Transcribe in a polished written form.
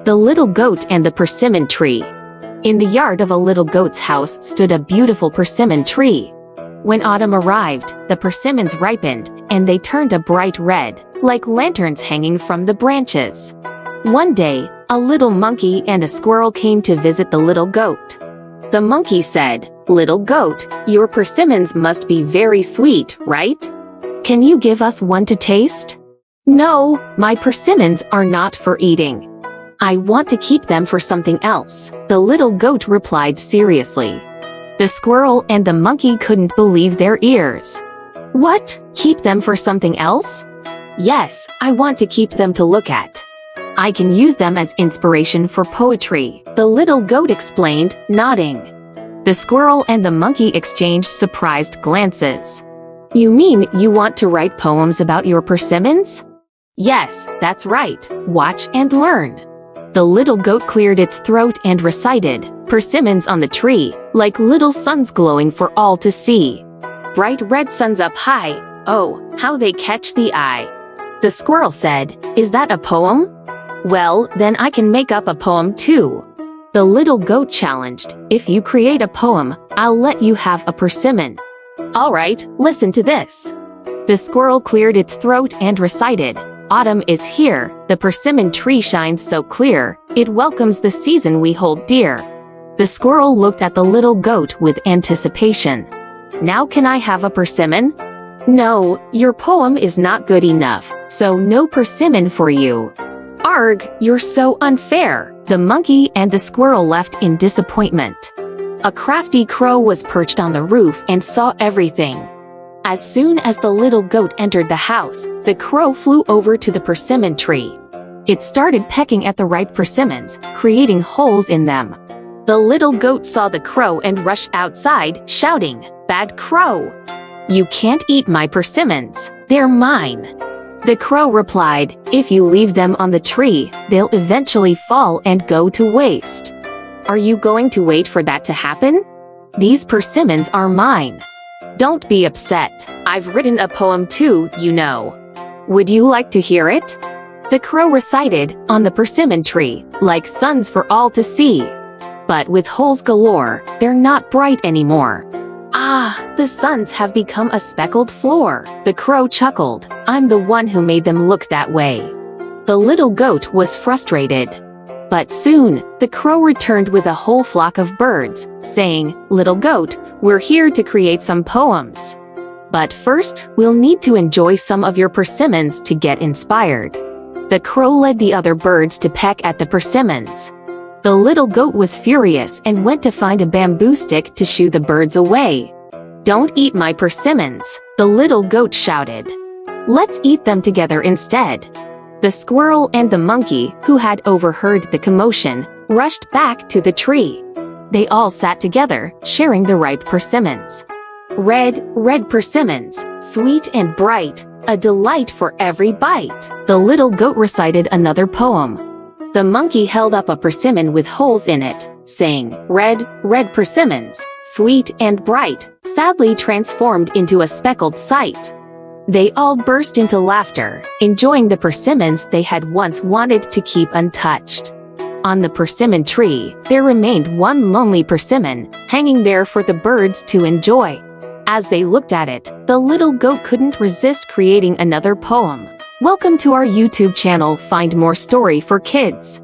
The Little Goat and the Persimmon Tree. In the yard of a little goat's house stood a beautiful persimmon tree. When autumn arrived, the persimmons ripened, and they turned a bright red, like lanterns hanging from the branches. One day, a little monkey and a squirrel came to visit the little goat. The monkey said, "Little goat, your persimmons must be very sweet, right? Can you give us one to taste?" "No, my persimmons are not for eating. I want to keep them for something else," the little goat replied seriously. The squirrel and the monkey couldn't believe their ears. "What? Keep them for something else?" "Yes, I want to keep them to look at. I can use them as inspiration for poetry," the little goat explained, nodding. The squirrel and the monkey exchanged surprised glances. "You mean you want to write poems about your persimmons?" "Yes, that's right. Watch and learn." The little goat cleared its throat and recited, "Persimmons on the tree, like little suns glowing for all to see. Bright red suns up high, oh, how they catch the eye." The squirrel said, "Is that a poem?" "Well, then I can make up a poem too." The little goat challenged, "If you create a poem, I'll let you have a persimmon." "All right, listen to this." The squirrel cleared its throat and recited, "Autumn is here, the persimmon tree shines so clear, it welcomes the season we hold dear." The squirrel looked at the little goat with anticipation. "Now can I have a persimmon?" "No, your poem is not good enough, so no persimmon for you." "Arg, you're so unfair." The monkey and the squirrel left in disappointment. A crafty crow was perched on the roof and saw everything. As soon as the little goat entered the house, the crow flew over to the persimmon tree. It started pecking at the ripe persimmons, creating holes in them. The little goat saw the crow and rushed outside, shouting, "Bad crow! You can't eat my persimmons, they're mine." The crow replied, "If you leave them on the tree, they'll eventually fall and go to waste. Are you going to wait for that to happen? These persimmons are mine. Don't be upset. I've written a poem too, you know. Would you like to hear it?" The crow recited, "On the persimmon tree, like suns for all to see. But with holes galore, they're not bright anymore. Ah, the suns have become a speckled floor." The crow chuckled, "I'm the one who made them look that way." The little goat was frustrated. But soon, the crow returned with a whole flock of birds, saying, "Little goat, we're here to create some poems. But first, we'll need to enjoy some of your persimmons to get inspired." The crow led the other birds to peck at the persimmons. The little goat was furious and went to find a bamboo stick to shoo the birds away. "Don't eat my persimmons," the little goat shouted. "Let's eat them together instead." The squirrel and the monkey, who had overheard the commotion, rushed back to the tree. They all sat together, sharing the ripe persimmons. "Red, red persimmons, sweet and bright, a delight for every bite." The little goat recited another poem. The monkey held up a persimmon with holes in it, saying, "Red, red persimmons, sweet and bright, sadly transformed into a speckled sight." They all burst into laughter, enjoying the persimmons they had once wanted to keep untouched. On the persimmon tree, there remained one lonely persimmon, hanging there for the birds to enjoy. As they looked at it, the little goat couldn't resist creating another poem. Welcome to our YouTube channel. Find more story for kids.